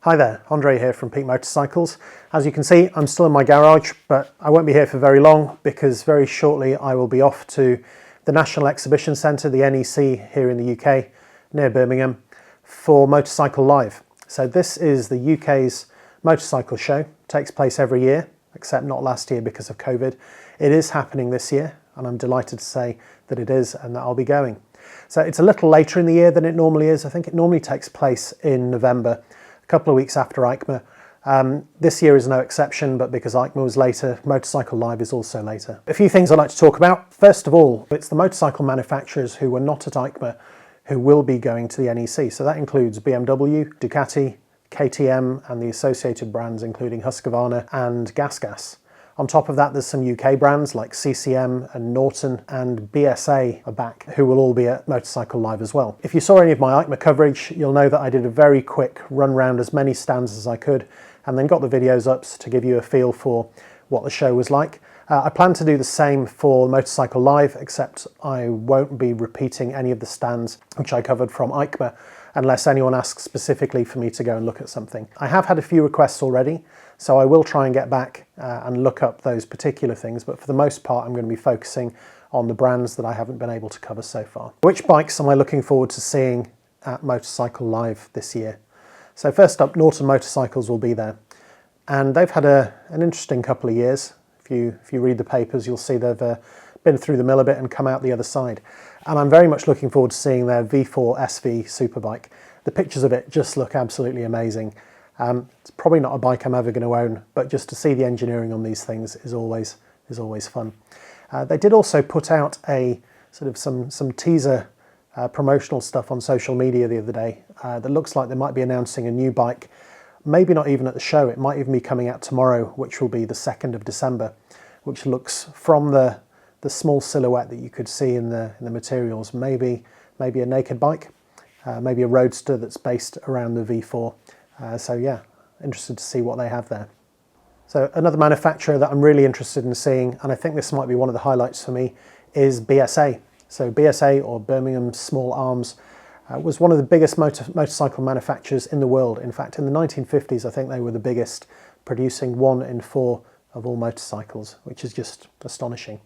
Hi there, Andre here from Peak Motorcycles. As you can see, I'm still in my garage, but I won't be here for very long because very shortly I will be off to the National Exhibition Centre, the NEC here in the UK, near Birmingham, for Motorcycle Live. So this is the UK's motorcycle show. It takes place every year, except not last year because of COVID. It is happening this year, and I'm delighted to say that it is and that I'll be going. So it's a little later in the year than it normally is. I think it normally takes place in November, a couple of weeks after EICMA. This year is no exception, but because EICMA was later, Motorcycle Live is also later. A few things I'd like to talk about. First of all, it's the motorcycle manufacturers who were not at EICMA who will be going to the NEC. So that includes BMW, Ducati, KTM and the associated brands including Husqvarna and GasGas. On top of that, there's some UK brands like CCM and Norton and BSA are back, who will all be at Motorcycle Live as well. If you saw any of my EICMA coverage, you'll know that I did a very quick run round as many stands as I could and then got the videos up to give you a feel for what the show was like. I plan to do the same for Motorcycle Live, except I won't be repeating any of the stands which I covered from EICMA unless anyone asks specifically for me to go and look at something. I have had a few requests already, so I will try and get back and look up those particular things, but for the most part I'm going to be focusing on the brands that I haven't been able to cover so far. Which bikes am I looking forward to seeing at Motorcycle Live this year? So first up, Norton motorcycles will be there, and they've had an interesting couple of years. If you read the papers, you'll see they've been through the mill a bit and come out the other side. And I'm very much looking forward to seeing their V4 SV Superbike. The pictures of it just look absolutely amazing. It's probably not a bike I'm ever going to own, but just to see the engineering on these things is always fun. They did also put out a sort of some teaser promotional stuff on social media the other day that looks like they might be announcing a new bike. Maybe not even at the show, it might even be coming out tomorrow, which will be the 2nd of December, which looks, from the small silhouette that you could see in the materials, maybe a naked bike, maybe a roadster that's based around the V4. So yeah, interested to see what they have there. So another manufacturer that I'm really interested in seeing, and I think this might be one of the highlights for me, is BSA. So BSA, or Birmingham Small Arms, was one of the biggest motorcycle manufacturers in the world. In fact, in the 1950s, I think they were the biggest, producing 1 in 4 of all motorcycles, which is just astonishing.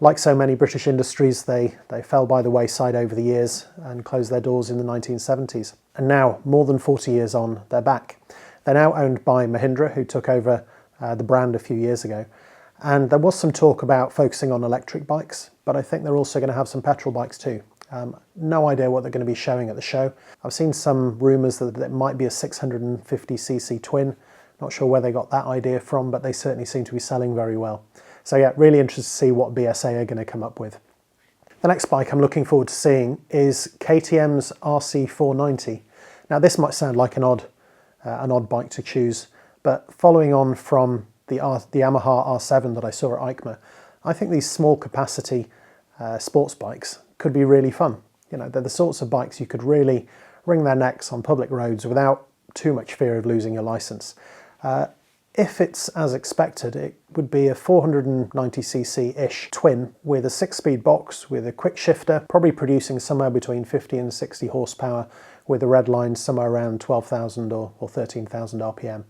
Like so many British industries, they fell by the wayside over the years and closed their doors in the 1970s. And now, more than 40 years on, they're back. They're now owned by Mahindra, who took over the brand a few years ago. And there was some talk about focusing on electric bikes, but I think they're also going to have some petrol bikes too. No idea what they're going to be showing at the show. I've seen some rumours that it might be a 650cc twin. Not sure where they got that idea from, but they certainly seem to be selling very well. So yeah, really interested to see what BSA are going to come up with. The next bike I'm looking forward to seeing is KTM's RC490. Now this might sound like an odd bike to choose, but following on from the Yamaha R7 that I saw at EICMA, I think these small capacity sports bikes could be really fun. You know, they're the sorts of bikes you could really wring their necks on public roads without too much fear of losing your license. If it's as expected, it would be a 490cc-ish twin with a 6-speed box with a quick shifter, probably producing somewhere between 50 and 60 horsepower with a red line somewhere around 12,000 or 13,000 RPM.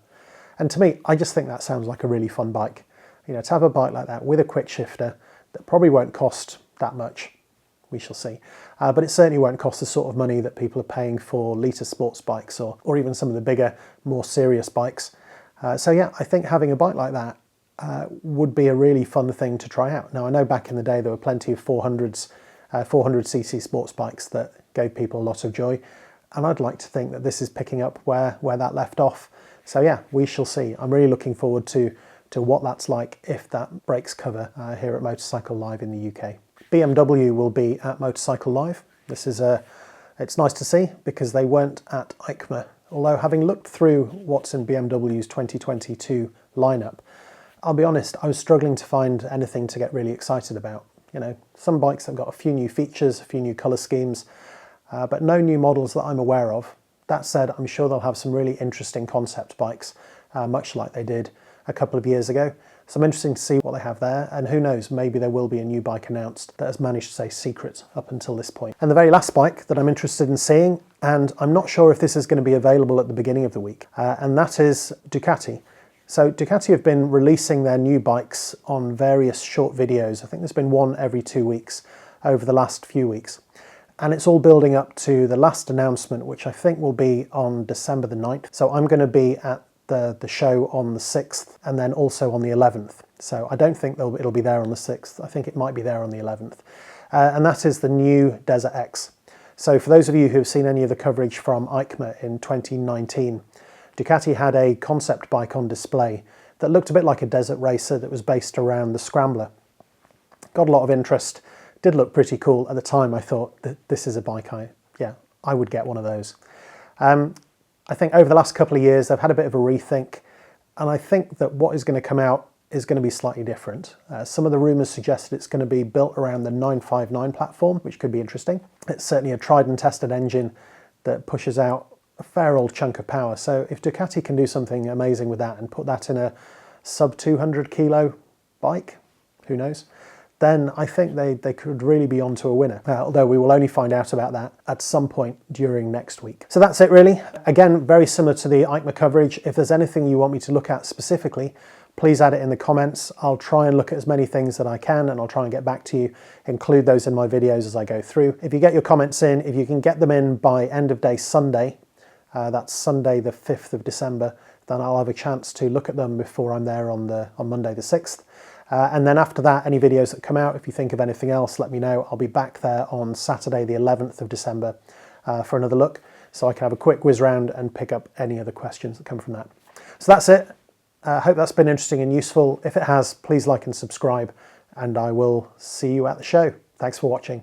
And to me, I just think that sounds like a really fun bike. You know, to have a bike like that with a quick shifter that probably won't cost that much. We shall see. But it certainly won't cost the sort of money that people are paying for litre sports bikes or even some of the bigger, more serious bikes. So yeah, I think having a bike like that would be a really fun thing to try out. Now I know back in the day there were plenty of 400cc sports bikes that gave people a lot of joy, and I'd like to think that this is picking up where that left off. So yeah, we shall see. I'm really looking forward to what that's like if that breaks cover here at Motorcycle Live in the UK. BMW will be at Motorcycle Live. It's nice to see because they weren't at EICMA. Although having looked through what's in BMW's 2022 lineup, I'll be honest, I was struggling to find anything to get really excited about. You know, some bikes have got a few new features, a few new colour schemes, but no new models that I'm aware of. That said, I'm sure they'll have some really interesting concept bikes, much like they did a couple of years ago. So I'm interested to see what they have there, and who knows, maybe there will be a new bike announced that has managed to stay secret up until this point. And the very last bike that I'm interested in seeing, and I'm not sure if this is going to be available at the beginning of the week, and that is Ducati. So Ducati have been releasing their new bikes on various short videos. I think there's been one every 2 weeks over the last few weeks. And it's all building up to the last announcement, which I think will be on December the 9th. So I'm going to be at the show on the 6th and then also on the 11th. So I don't think it'll be there on the 6th. I think it might be there on the 11th. And that is the new Desert X. So for those of you who've seen any of the coverage from EICMA in 2019, Ducati had a concept bike on display that looked a bit like a desert racer that was based around the Scrambler. Got a lot of interest, did look pretty cool. At the time I thought that this is a bike I would get one of those. I think over the last couple of years they've had a bit of a rethink, and I think that what is going to come out is going to be slightly different. Some of the rumours suggest it's going to be built around the 959 platform, which could be interesting. It's certainly a tried and tested engine that pushes out a fair old chunk of power. So if Ducati can do something amazing with that and put that in a sub 200 kilo bike, who knows, then I think they could really be onto a winner. Although we will only find out about that at some point during next week. So that's it really. Again, very similar to the EICMA coverage. If there's anything you want me to look at specifically, please add it in the comments. I'll try and look at as many things that I can, and I'll try and get back to you, include those in my videos as I go through. If you get your comments in, if you can get them in by end of day Sunday, that's Sunday the 5th of December, then I'll have a chance to look at them before I'm there on Monday the 6th. And then after that, any videos that come out, if you think of anything else, let me know. I'll be back there on Saturday the 11th of December for another look, so I can have a quick whiz round and pick up any other questions that come from that. So that's it. I hope that's been interesting and useful. If it has, please like and subscribe, and I will see you at the show. Thanks for watching.